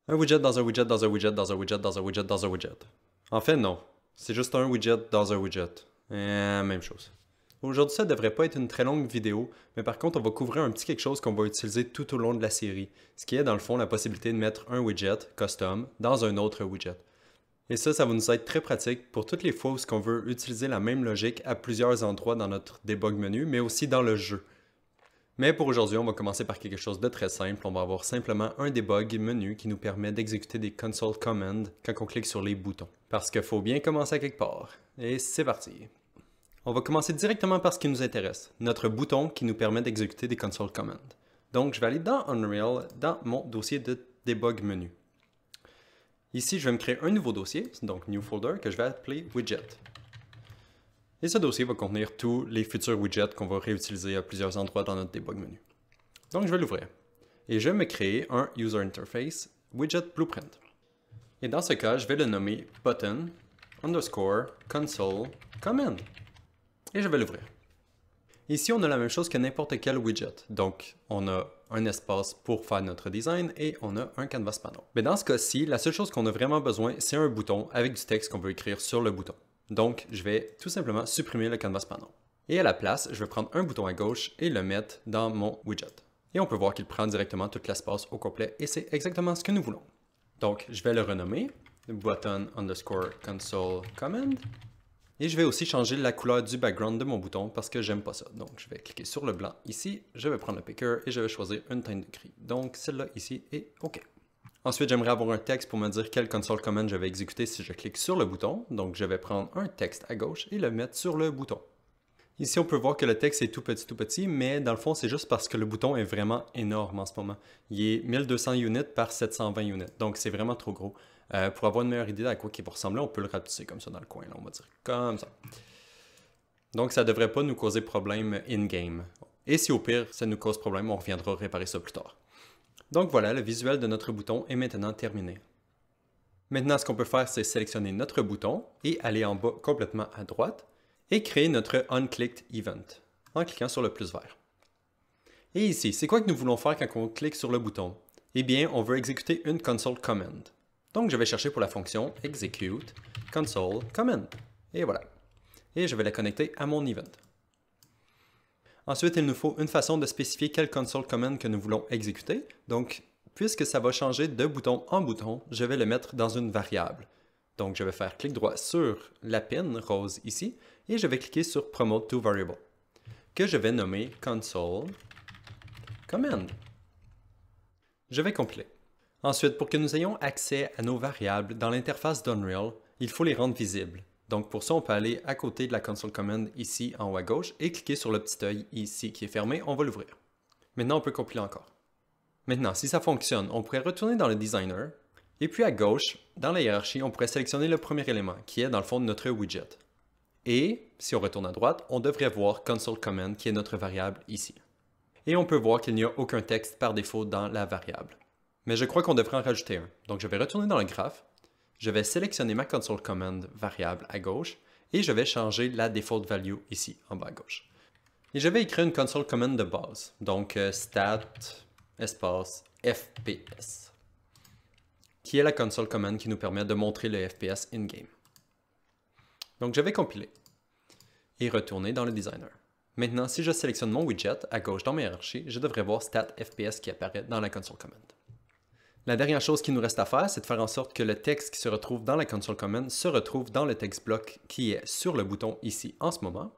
Un widget dans un widget dans un widget dans un widget dans un widget dans un widget. En fait, non. C'est juste un widget dans un widget. Même chose. Aujourd'hui, ça devrait pas être une très longue vidéo, mais par contre, on va couvrir un petit quelque chose qu'on va utiliser tout au long de la série, ce qui est dans le fond la possibilité de mettre un widget custom dans un autre widget. Et ça va nous être très pratique pour toutes les fois où on veut utiliser la même logique à plusieurs endroits dans notre debug menu, mais aussi dans le jeu. Mais pour aujourd'hui, on va commencer par quelque chose de très simple. On va avoir simplement un debug menu qui nous permet d'exécuter des console commands quand on clique sur les boutons. Parce qu'il faut bien commencer à quelque part. Et c'est parti. On va commencer directement par ce qui nous intéresse, notre bouton qui nous permet d'exécuter des console commands. Donc je vais aller dans Unreal, dans mon dossier de debug menu. Ici, je vais me créer un nouveau dossier, donc New Folder, que je vais appeler Widget. Et ce dossier va contenir tous les futurs widgets qu'on va réutiliser à plusieurs endroits dans notre debug menu. Donc je vais l'ouvrir. Et je vais me créer un User Interface Widget Blueprint. Et dans ce cas, je vais le nommer Button underscore Console Command. Et je vais l'ouvrir. Ici, on a la même chose que n'importe quel widget. Donc, on a un espace pour faire notre design et on a un canvas panel. Mais dans ce cas-ci, la seule chose qu'on a vraiment besoin, c'est un bouton avec du texte qu'on veut écrire sur le bouton. Donc, je vais tout simplement supprimer le canvas panel. Et à la place, je vais prendre un bouton à gauche et le mettre dans mon widget. Et on peut voir qu'il prend directement tout l'espace au complet et c'est exactement ce que nous voulons. Donc, je vais le renommer Button underscore Console Command. Et je vais aussi changer la couleur du background de mon bouton parce que j'aime pas ça. Donc, je vais cliquer sur le blanc ici, je vais prendre le picker et je vais choisir une teinte de gris. Donc, celle-là ici est OK. Ensuite, j'aimerais avoir un texte pour me dire quelle console command je vais exécuter si je clique sur le bouton. Donc, je vais prendre un texte à gauche et le mettre sur le bouton. Ici, on peut voir que le texte est tout petit, mais dans le fond, c'est juste parce que le bouton est vraiment énorme en ce moment. Il est 1200 units par 720 units, donc c'est vraiment trop gros. Pour avoir une meilleure idée à quoi il va ressembler, on peut le rapetisser comme ça dans le coin, là, on va dire comme ça. Donc, ça ne devrait pas nous causer problème in-game. Et si au pire, ça nous cause problème, on reviendra réparer ça plus tard. Donc voilà, le visuel de notre bouton est maintenant terminé. Maintenant, ce qu'on peut faire, c'est sélectionner notre bouton et aller en bas complètement à droite et créer notre onClicked event en cliquant sur le plus vert. Et ici, c'est quoi que nous voulons faire quand on clique sur le bouton? Eh bien, on veut exécuter une console command. Donc, je vais chercher pour la fonction execute console command. Et voilà. Et je vais la connecter à mon event. Ensuite, il nous faut une façon de spécifier quelle console command que nous voulons exécuter. Donc, puisque ça va changer de bouton en bouton, je vais le mettre dans une variable. Donc, je vais faire clic droit sur la pin rose ici et je vais cliquer sur Promote to Variable, que je vais nommer console command. Je vais compiler. Ensuite, pour que nous ayons accès à nos variables dans l'interface d'Unreal, il faut les rendre visibles. Donc pour ça, on peut aller à côté de la console command ici en haut à gauche et cliquer sur le petit œil ici qui est fermé, on va l'ouvrir. Maintenant, on peut compiler encore. Maintenant, si ça fonctionne, on pourrait retourner dans le designer et puis à gauche, dans la hiérarchie, on pourrait sélectionner le premier élément qui est dans le fond de notre widget. Et si on retourne à droite, on devrait voir console command qui est notre variable ici. Et on peut voir qu'il n'y a aucun texte par défaut dans la variable. Mais je crois qu'on devrait en rajouter un. Donc je vais retourner dans le graphe. Je vais sélectionner ma console command variable à gauche et je vais changer la default value ici en bas à gauche. Et je vais écrire une console command de base, donc stat espace FPS, qui est la console command qui nous permet de montrer le FPS in-game. Donc je vais compiler et retourner dans le designer. Maintenant, si je sélectionne mon widget à gauche dans ma hiérarchie, je devrais voir stat FPS qui apparaît dans la console command. La dernière chose qu'il nous reste à faire, c'est de faire en sorte que le texte qui se retrouve dans la console command se retrouve dans le text block qui est sur le bouton ici en ce moment.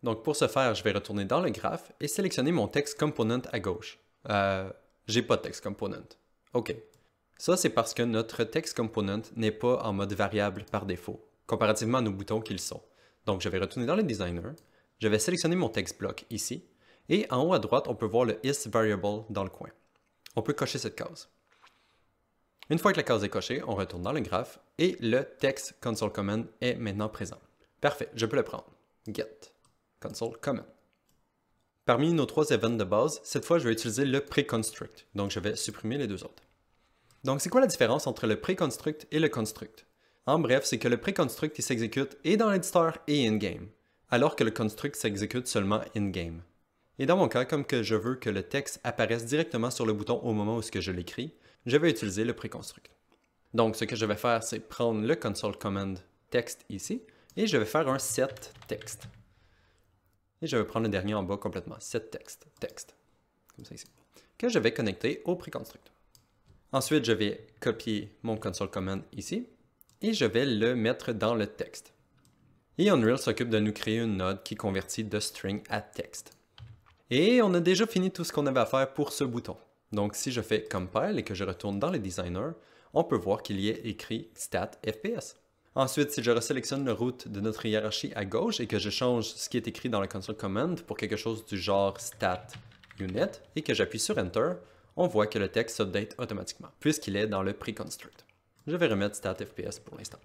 Donc pour ce faire, je vais retourner dans le graphe et sélectionner mon text component à gauche. J'ai pas de text component. OK. Ça, c'est parce que notre text component n'est pas en mode variable par défaut, comparativement à nos boutons qui le sont. Donc je vais retourner dans le designer, je vais sélectionner mon text block ici, et en haut à droite, on peut voir le isVariable dans le coin. On peut cocher cette case. Une fois que la case est cochée, on retourne dans le graphe et le text console command est maintenant présent. Parfait, je peux le prendre. Get console command. Parmi nos trois events de base, cette fois, je vais utiliser le preConstruct. Donc, je vais supprimer les deux autres. Donc, c'est quoi la différence entre le preConstruct et le construct? En bref, c'est que le preConstruct, il s'exécute et dans l'éditeur et in-game, alors que le construct s'exécute seulement in-game. Et dans mon cas, comme que je veux que le texte apparaisse directement sur le bouton au moment où je l'écris, je vais utiliser le préconstruct. Donc, ce que je vais faire, c'est prendre le console command text ici, et je vais faire un set text. Et je vais prendre le dernier en bas complètement, set text, comme ça ici, que je vais connecter au préconstruct. Ensuite, je vais copier mon console command ici, et je vais le mettre dans le texte. Et Unreal s'occupe de nous créer une node qui convertit de string à texte. Et on a déjà fini tout ce qu'on avait à faire pour ce bouton. Donc si je fais compile et que je retourne dans le designer, on peut voir qu'il y est écrit stat FPS. Ensuite, si je resélectionne le root de notre hiérarchie à gauche et que je change ce qui est écrit dans le console command pour quelque chose du genre stat unit et que j'appuie sur enter, on voit que le texte s'update automatiquement puisqu'il est dans le preconstruct. Je vais remettre stat FPS pour l'instant.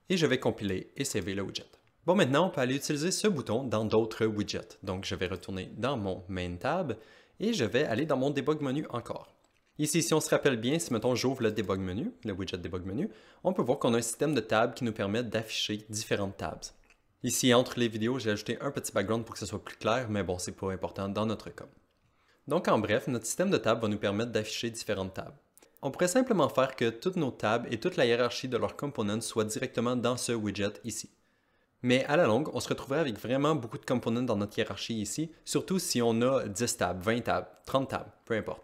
Et je vais compiler et saver le widget. Bon, maintenant, on peut aller utiliser ce bouton dans d'autres widgets. Donc, je vais retourner dans mon Main tab et je vais aller dans mon Debug menu encore. Ici, si on se rappelle bien, si mettons j'ouvre le Debug menu, le widget Debug menu, on peut voir qu'on a un système de tabs qui nous permet d'afficher différentes tabs. Ici, entre les vidéos, j'ai ajouté un petit background pour que ce soit plus clair, mais bon, c'est pas important dans notre cas. Donc, en bref, notre système de tabs va nous permettre d'afficher différentes tabs. On pourrait simplement faire que toutes nos tabs et toute la hiérarchie de leurs components soient directement dans ce widget ici. Mais à la longue, on se retrouverait avec vraiment beaucoup de components dans notre hiérarchie ici, surtout si on a 10 tabs, 20 tabs, 30 tabs, peu importe.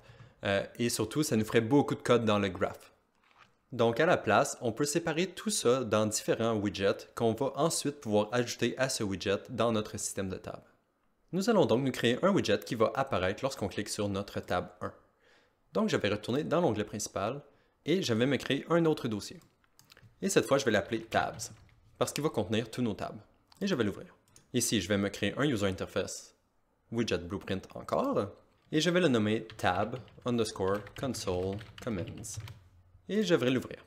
Et surtout, ça nous ferait beaucoup de code dans le graph. Donc à la place, on peut séparer tout ça dans différents widgets qu'on va ensuite pouvoir ajouter à ce widget dans notre système de tab. Nous allons donc nous créer un widget qui va apparaître lorsqu'on clique sur notre tab 1. Donc je vais retourner dans l'onglet principal et je vais me créer un autre dossier. Et cette fois, je vais l'appeler tabs, parce qu'il va contenir tous nos tabs. Et je vais l'ouvrir. Ici, je vais me créer un user interface widget blueprint encore, et je vais le nommer tab underscore console commands. Et je vais l'ouvrir.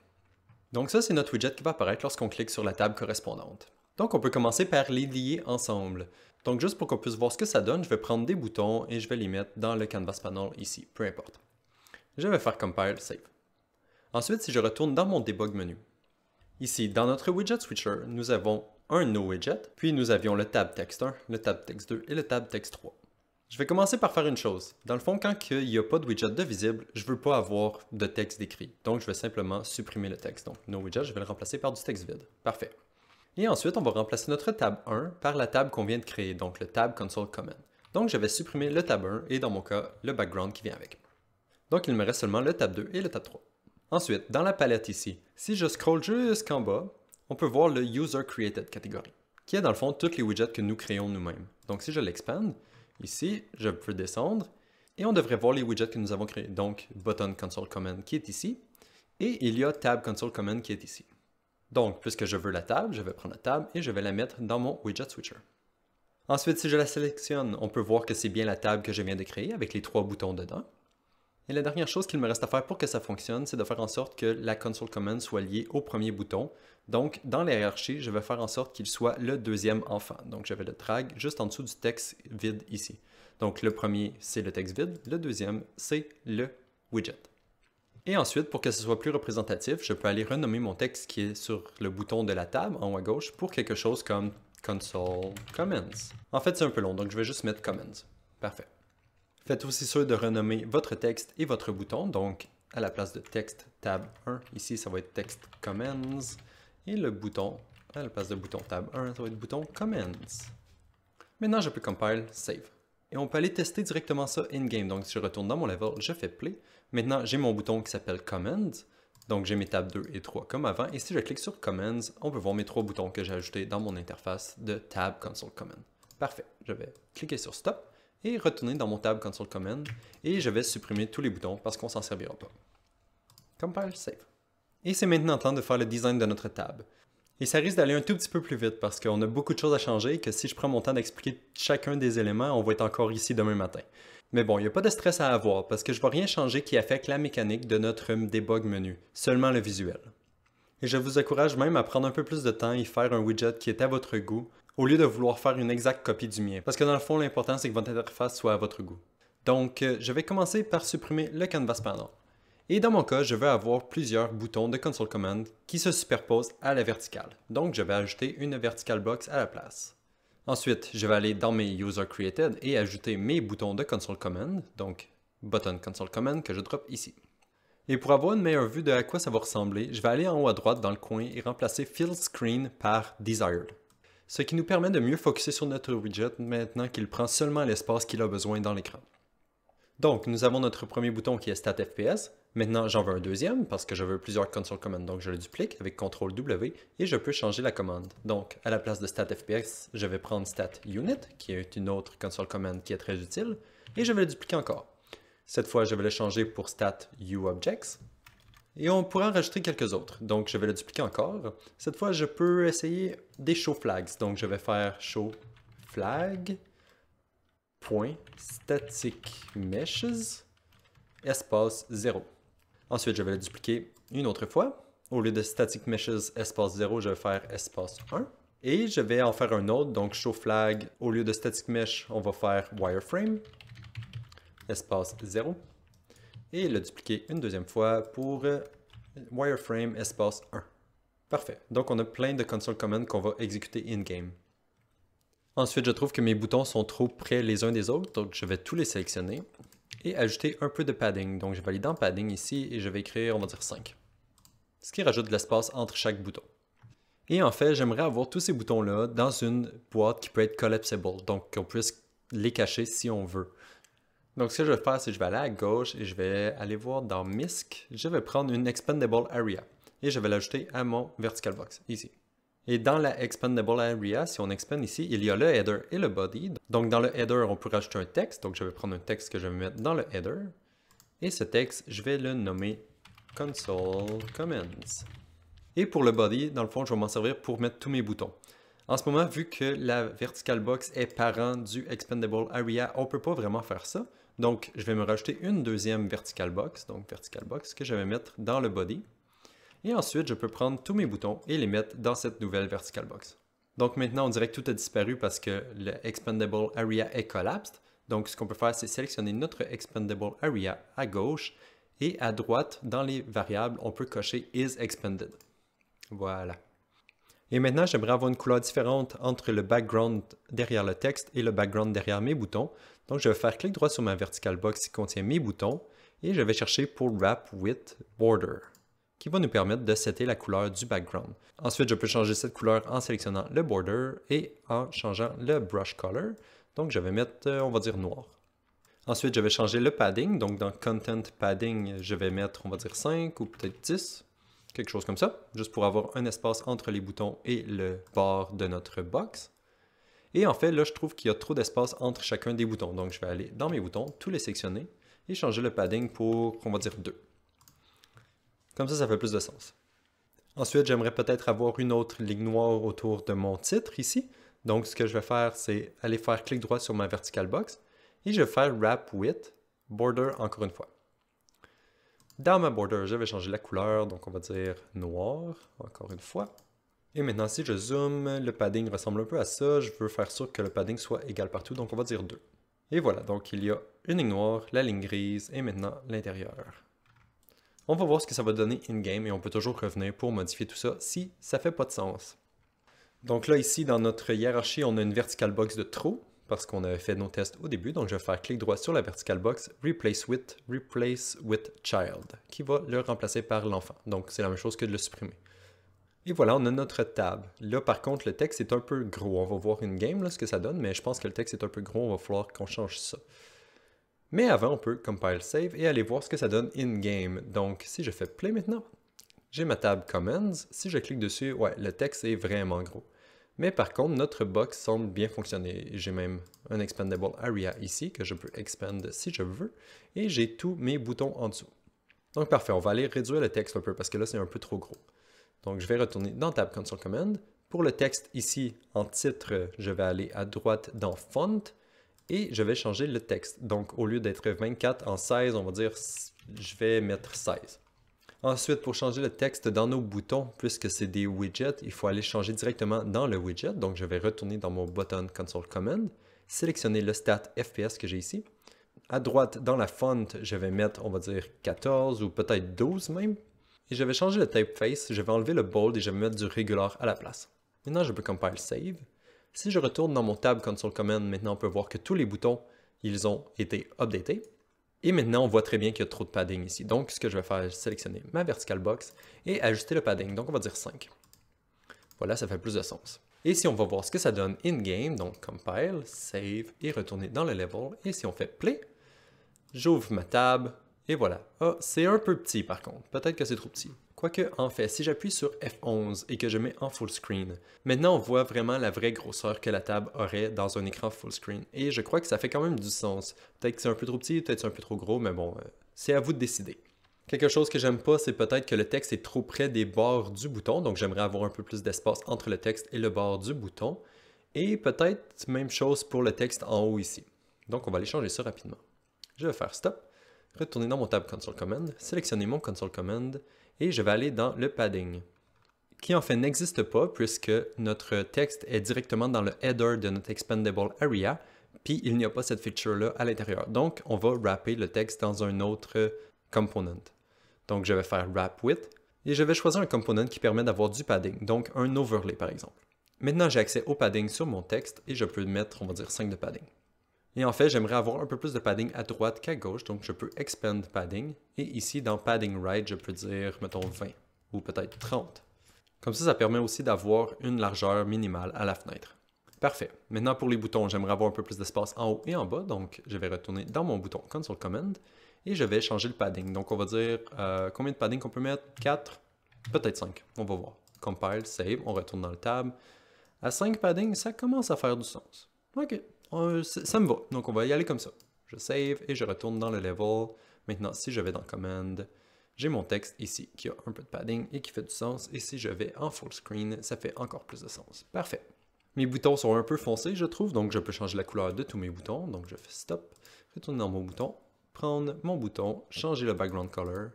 Donc ça, c'est notre widget qui va apparaître lorsqu'on clique sur la table correspondante. Donc on peut commencer par les lier ensemble. Donc juste pour qu'on puisse voir ce que ça donne, je vais prendre des boutons et je vais les mettre dans le canvas panel ici, peu importe. Je vais faire compile, save. Ensuite, si je retourne dans mon debug menu, ici, dans notre widget switcher, nous avons un NoWidget, puis nous avions le tab text 1, le tab text 2 et le tab text 3. Je vais commencer par faire une chose. Dans le fond, quand il n'y a pas de widget de visible, je ne veux pas avoir de texte décrit. Donc, je vais simplement supprimer le texte. Donc, NoWidget, je vais le remplacer par du texte vide. Parfait. Et ensuite, on va remplacer notre tab 1 par la table qu'on vient de créer, donc le tab console command. Donc, je vais supprimer le tab 1 et dans mon cas, le background qui vient avec. Donc, il me reste seulement le tab 2 et le tab 3. Ensuite, dans la palette ici, si je scroll jusqu'en bas, on peut voir le User Created catégorie, qui est dans le fond tous les widgets que nous créons nous-mêmes. Donc, si je l'expande, ici, je peux descendre et on devrait voir les widgets que nous avons créés. Donc, Button Console Command qui est ici et il y a Tab Console Command qui est ici. Donc, puisque je veux la table, je vais prendre la table et je vais la mettre dans mon widget switcher. Ensuite, si je la sélectionne, on peut voir que c'est bien la table que je viens de créer avec les 3 boutons dedans. Et la dernière chose qu'il me reste à faire pour que ça fonctionne, c'est de faire en sorte que la console command soit liée au premier bouton. Donc, dans la hiérarchie, je vais faire en sorte qu'il soit le deuxième enfant. Donc, je vais le drag juste en dessous du texte vide ici. Donc, le premier, c'est le texte vide. Le deuxième, c'est le widget. Et ensuite, pour que ce soit plus représentatif, je peux aller renommer mon texte qui est sur le bouton de la table en haut à gauche pour quelque chose comme console commands. En fait, c'est un peu long, donc je vais juste mettre commands. Parfait. Faites aussi sûr de renommer votre texte et votre bouton. Donc, à la place de texte tab 1, ici, ça va être text commands. Et le bouton, à la place de bouton tab 1, ça va être bouton commands. Maintenant, je peux compile, save. Et on peut aller tester directement ça in-game. Donc, si je retourne dans mon level, je fais play. Maintenant, j'ai mon bouton qui s'appelle commands. Donc, j'ai mes tabs 2 et 3 comme avant. Et si je clique sur commands, on peut voir mes 3 boutons que j'ai ajoutés dans mon interface de tab console command. Parfait. Je vais cliquer sur stop et retourner dans mon tab console command et je vais supprimer tous les boutons parce qu'on ne s'en servira pas. Compile, save. Et c'est maintenant temps de faire le design de notre tab. Et ça risque d'aller un tout petit peu plus vite parce qu'on a beaucoup de choses à changer et que si je prends mon temps d'expliquer chacun des éléments, on va être encore ici demain matin. Mais bon, il n'y a pas de stress à avoir parce que je ne vais rien changer qui affecte la mécanique de notre debug menu, seulement le visuel. Et je vous encourage même à prendre un peu plus de temps et faire un widget qui est à votre goût, au lieu de vouloir faire une exacte copie du mien. Parce que dans le fond, l'important, c'est que votre interface soit à votre goût. Donc, je vais commencer par supprimer le canvas panel. Et dans mon cas, je veux avoir plusieurs boutons de console command qui se superposent à la verticale. Donc, je vais ajouter une vertical box à la place. Ensuite, je vais aller dans mes User Created et ajouter mes boutons de Console Command, donc Button Console Command que je drop ici. Et pour avoir une meilleure vue de à quoi ça va ressembler, je vais aller en haut à droite dans le coin et remplacer Fill Screen par Desired. Ce qui nous permet de mieux focuser sur notre widget maintenant qu'il prend seulement l'espace qu'il a besoin dans l'écran. Donc, nous avons notre premier bouton qui est Stat FPS. Maintenant, j'en veux un deuxième parce que je veux plusieurs console commands. Donc, je le duplique avec CTRL W et je peux changer la commande. Donc, à la place de Stat FPS, je vais prendre Stat Unit, qui est une autre console command qui est très utile, et je vais le dupliquer encore. Cette fois, je vais le changer pour Stat UObjects. Et on pourra en rajouter quelques autres. Donc, je vais le dupliquer encore. Cette fois, je peux essayer des show flags. Donc, je vais faire show flag point static meshes espace 0. Ensuite, je vais le dupliquer une autre fois. Au lieu de static meshes espace 0, je vais faire espace 1. Et je vais en faire un autre. Donc, show flag, au lieu de static mesh, on va faire wireframe espace 0. Et le dupliquer une deuxième fois pour wireframe espace 1. Parfait. Donc, on a plein de console commands qu'on va exécuter in-game. Ensuite, je trouve que mes boutons sont trop près les uns des autres, donc je vais tous les sélectionner et ajouter un peu de padding. Donc, je vais aller dans padding ici et je vais écrire, on va dire 5. Ce qui rajoute de l'espace entre chaque bouton. Et en fait, j'aimerais avoir tous ces boutons-là dans une boîte qui peut être collapsible, donc qu'on puisse les cacher si on veut. Donc, ce que je vais faire, c'est que je vais aller à gauche et je vais aller voir dans MISC. Je vais prendre une Expandable Area et je vais l'ajouter à mon Vertical Box, ici. Et dans la Expandable Area, si on expand ici, il y a le header et le body. Donc, dans le header, on peut rajouter un texte. Donc, je vais prendre un texte que je vais mettre dans le header. Et ce texte, je vais le nommer Console Commands. Et pour le body, dans le fond, je vais m'en servir pour mettre tous mes boutons. En ce moment, vu que la Vertical Box est parent du Expandable Area, on ne peut pas vraiment faire ça. Donc, je vais me rajouter une deuxième Vertical Box, donc Vertical Box, que je vais mettre dans le body. Et ensuite, je peux prendre tous mes boutons et les mettre dans cette nouvelle Vertical Box. Donc maintenant, on dirait que tout a disparu parce que le Expandable Area est collapsed. Donc, ce qu'on peut faire, c'est sélectionner notre Expandable Area à gauche et à droite, dans les variables, on peut cocher Is Expanded. Voilà. Et maintenant, j'aimerais avoir une couleur différente entre le background derrière le texte et le background derrière mes boutons. Donc, je vais faire clic droit sur ma Vertical Box qui contient mes boutons et je vais chercher pour Wrap with Border, qui va nous permettre de setter la couleur du background. Ensuite, je peux changer cette couleur en sélectionnant le border et en changeant le brush color. Donc, je vais mettre, on va dire, noir. Ensuite, je vais changer le padding. Donc, dans Content Padding, je vais mettre, on va dire, 5 ou peut-être 10. Quelque chose comme ça, juste pour avoir un espace entre les boutons et le bord de notre box. Et en fait, là, je trouve qu'il y a trop d'espace entre chacun des boutons. Donc, je vais aller dans mes boutons, tous les sectionner et changer le padding pour, on va dire, 2. Comme ça fait plus de sens. Ensuite, j'aimerais peut-être avoir une autre ligne noire autour de mon titre ici. Donc, ce que je vais faire, c'est aller faire clic droit sur ma Vertical Box et je vais faire Wrap with Border encore une fois. Dans ma border, je vais changer la couleur, donc on va dire noir, encore une fois. Et maintenant, si je zoome, le padding ressemble un peu à ça. Je veux faire sûr que le padding soit égal partout, donc on va dire 2. Et voilà, donc il y a une ligne noire, la ligne grise et maintenant l'intérieur. On va voir ce que ça va donner in-game et on peut toujours revenir pour modifier tout ça si ça ne fait pas de sens. Donc là, ici, dans notre hiérarchie, on a une Vertical Box de trop, parce qu'on avait fait nos tests au début. Donc, je vais faire clic droit sur la Vertical Box, Replace with Child, qui va le remplacer par l'enfant. Donc, c'est la même chose que de le supprimer. Et voilà, on a notre tab. Là, par contre, le texte est un peu gros. On va voir in-game là, ce que ça donne, mais je pense que le texte est un peu gros. On va falloir qu'on change ça. Mais avant, on peut compile save et aller voir ce que ça donne in-game. Donc, si je fais play maintenant, j'ai ma tab Commands. Si je clique dessus, ouais, le texte est vraiment gros. Mais par contre, notre box semble bien fonctionner. J'ai même un Expandable Area ici que je peux expand si je veux. Et j'ai tous mes boutons en dessous. Donc parfait, on va aller réduire le texte un peu parce que là, c'est un peu trop gros. Donc je vais retourner dans Tab Console Command. Pour le texte ici, en titre, je vais aller à droite dans Font. Et je vais changer le texte. Donc au lieu d'être 24 en 16, on va dire, je vais mettre 16. Ensuite, pour changer le texte dans nos boutons, puisque c'est des widgets, il faut aller changer directement dans le widget. Donc, je vais retourner dans mon button Console Command, sélectionner le stat FPS que j'ai ici. À droite, dans la font, je vais mettre, on va dire, 14 ou peut-être 12 même. Et je vais changer le typeface, je vais enlever le bold et je vais mettre du regular à la place. Maintenant, je peux compile save. Si je retourne dans mon tab Console Command, maintenant on peut voir que tous les boutons, ils ont été updatés. Et maintenant, on voit très bien qu'il y a trop de padding ici. Donc, ce que je vais faire, c'est sélectionner ma vertical box et ajuster le padding. Donc, on va dire 5. Voilà, ça fait plus de sens. Et si on va voir ce que ça donne in-game, donc compile, save et retourner dans le level. Et si on fait play, j'ouvre ma tab et voilà. Ah, c'est un peu petit par contre. Peut-être que c'est trop petit. Quoique, en fait, si j'appuie sur F11 et que je mets en full screen, maintenant on voit vraiment la vraie grosseur que la table aurait dans un écran full screen. Et je crois que ça fait quand même du sens. Peut-être que c'est un peu trop petit, peut-être que c'est un peu trop gros, mais bon, c'est à vous de décider. Quelque chose que j'aime pas, c'est peut-être que le texte est trop près des bords du bouton, donc j'aimerais avoir un peu plus d'espace entre le texte et le bord du bouton. Et peut-être même chose pour le texte en haut ici. Donc on va aller changer ça rapidement. Je vais faire stop, retourner dans mon tab Console Command, sélectionner mon Console Command, et je vais aller dans le padding, qui en fait n'existe pas puisque notre texte est directement dans le header de notre expandable area, puis il n'y a pas cette feature-là à l'intérieur. Donc, on va wrapper le texte dans un autre component. Donc, je vais faire wrap with, et je vais choisir un component qui permet d'avoir du padding, donc un overlay par exemple. Maintenant, j'ai accès au padding sur mon texte, et je peux mettre, on va dire, 5 de padding. Et en fait, j'aimerais avoir un peu plus de padding à droite qu'à gauche, donc je peux expand padding. Et ici, dans padding right, je peux dire, mettons 20 ou peut-être 30. Comme ça permet aussi d'avoir une largeur minimale à la fenêtre. Parfait. Maintenant, pour les boutons, j'aimerais avoir un peu plus d'espace en haut et en bas, donc je vais retourner dans mon bouton Console Command et je vais changer le padding. Donc, on va dire combien de padding qu'on peut mettre? 4, peut-être 5. On va voir. Compile, save, on retourne dans le tab. À 5 padding, ça commence à faire du sens. OK. Ça me va, donc on va y aller comme ça. Je save et je retourne dans le level. Maintenant, si je vais dans Command, j'ai mon texte ici qui a un peu de padding et qui fait du sens. Et si je vais en full screen, ça fait encore plus de sens. Parfait. Mes boutons sont un peu foncés, je trouve, donc je peux changer la couleur de tous mes boutons. Donc je fais stop, retourner dans mon bouton, prendre mon bouton, changer le background color,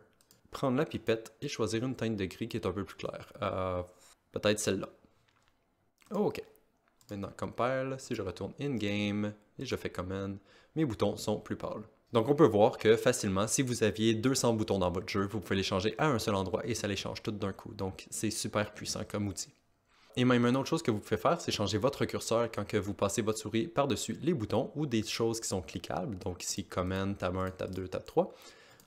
prendre la pipette et choisir une teinte de gris qui est un peu plus claire. Peut-être celle-là. Oh, ok. Maintenant, compile, si je retourne in-game et je fais command, mes boutons sont plus pâles. Donc on peut voir que facilement, si vous aviez 200 boutons dans votre jeu, vous pouvez les changer à un seul endroit et ça les change tout d'un coup. Donc c'est super puissant comme outil. Et même une autre chose que vous pouvez faire, c'est changer votre curseur quand que vous passez votre souris par-dessus les boutons ou des choses qui sont cliquables. Donc ici, command, tab 1, tab 2, tab 3.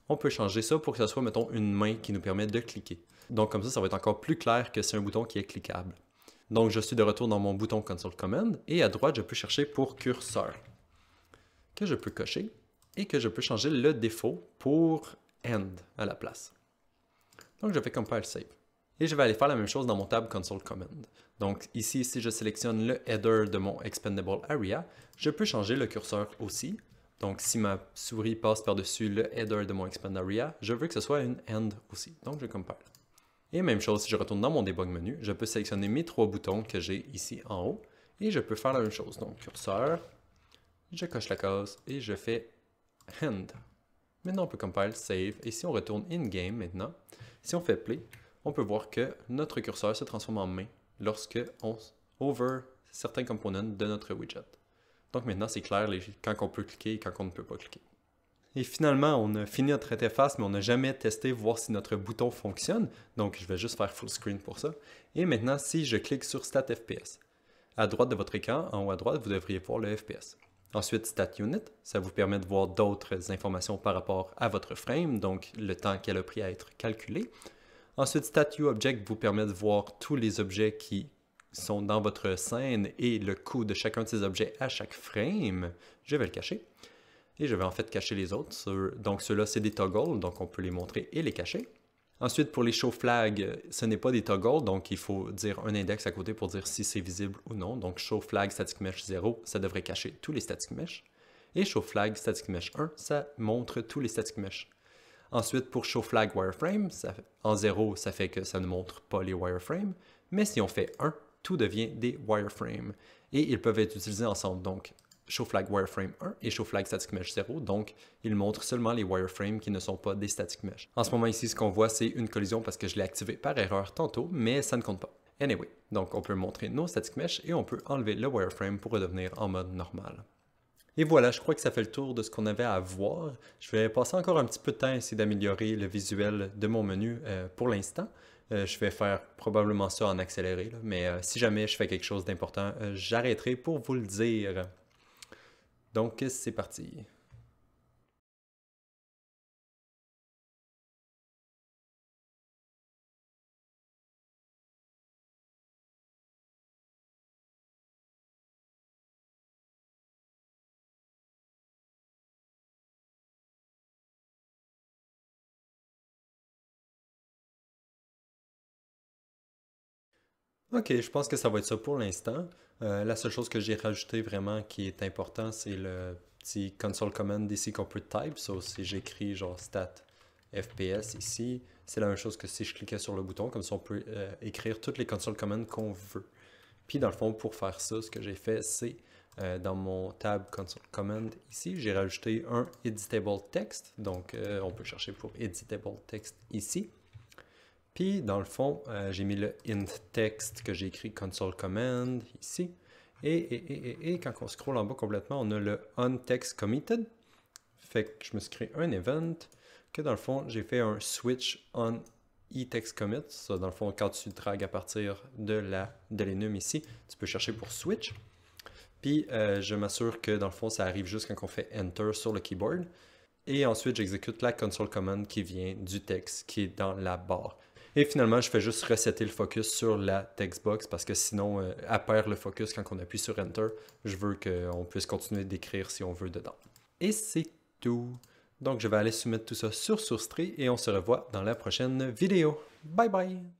On peut changer ça pour que ce soit, mettons, une main qui nous permet de cliquer. Donc comme ça va être encore plus clair que c'est un bouton qui est cliquable. Donc, je suis de retour dans mon bouton Console Command et à droite, je peux chercher pour curseur que je peux cocher et que je peux changer le défaut pour end à la place. Donc, je fais Compile Save. Et je vais aller faire la même chose dans mon tab Console Command. Donc, ici, si je sélectionne le header de mon Expandable Area, je peux changer le curseur aussi. Donc, si ma souris passe par-dessus le header de mon Expandable Area, je veux que ce soit une end aussi. Donc, je compile. Et même chose, si je retourne dans mon debug menu, je peux sélectionner mes 3 boutons que j'ai ici en haut et je peux faire la même chose. Donc curseur, je coche la case et je fais end. Maintenant on peut compile, save et si on retourne in-game maintenant, si on fait play, on peut voir que notre curseur se transforme en main lorsque on over certains components de notre widget. Donc maintenant c'est clair quand on peut cliquer et quand on ne peut pas cliquer. Et finalement, on a fini notre interface, mais on n'a jamais testé voir si notre bouton fonctionne. Donc, je vais juste faire full screen pour ça. Et maintenant, si je clique sur Stat FPS, à droite de votre écran, en haut à droite, vous devriez voir le FPS. Ensuite, Stat Unit, ça vous permet de voir d'autres informations par rapport à votre frame, donc le temps qu'elle a pris à être calculé. Ensuite, Stat UObject vous permet de voir tous les objets qui sont dans votre scène et le coût de chacun de ces objets à chaque frame. Je vais le cacher. Et je vais en fait cacher les autres. Donc ceux-là, c'est des toggles, donc on peut les montrer et les cacher. Ensuite, pour les show flags, ce n'est pas des toggles, donc il faut dire un index à côté pour dire si c'est visible ou non. Donc show flag static mesh 0, ça devrait cacher tous les static mesh. Et show flag static mesh 1, ça montre tous les static mesh. Ensuite, pour show flag wireframe, en 0, ça fait que ça ne montre pas les wireframes. Mais si on fait 1, tout devient des wireframes. Et ils peuvent être utilisés ensemble. Donc, show flag wireframe 1 et show flag static mesh 0, donc il montre seulement les wireframes qui ne sont pas des static mesh. En ce moment ici, ce qu'on voit, c'est une collision parce que je l'ai activé par erreur tantôt, mais ça ne compte pas. Anyway, donc on peut montrer nos static mesh et on peut enlever le wireframe pour redevenir en mode normal. Et voilà, je crois que ça fait le tour de ce qu'on avait à voir. Je vais passer encore un petit peu de temps à essayer d'améliorer le visuel de mon menu pour l'instant. Je vais faire probablement ça en accéléré, là, mais si jamais je fais quelque chose d'important, j'arrêterai pour vous le dire. Donc, c'est parti. Ok, je pense que ça va être ça pour l'instant. La seule chose que j'ai rajouté vraiment qui est important, c'est le petit console command ici qu'on peut type. So, si j'écris genre stat FPS ici, c'est la même chose que si je cliquais sur le bouton, comme ça on peut écrire toutes les console commands qu'on veut. Puis dans le fond, pour faire ça, ce que j'ai fait, c'est dans mon tab console command ici, j'ai rajouté un editable text. Donc on peut chercher pour editable text ici. Puis, dans le fond, j'ai mis le int text que j'ai écrit console command ici. Et quand on scrolle en bas complètement, on a le onText committed. Fait que je me suis créé un event que dans le fond, j'ai fait un switch on eTextCommit. Ça, dans le fond, quand tu dragues à partir de l'enum ici, tu peux chercher pour switch. Puis, je m'assure que dans le fond, ça arrive juste quand on fait enter sur le keyboard. Et ensuite, j'exécute la console command qui vient du texte qui est dans la barre. Et finalement, je fais juste resetter le focus sur la textbox parce que sinon, elle perd le focus quand on appuie sur Enter. Je veux qu'on puisse continuer d'écrire si on veut dedans. Et c'est tout. Donc, je vais aller soumettre tout ça sur SourceTree et on se revoit dans la prochaine vidéo. Bye bye!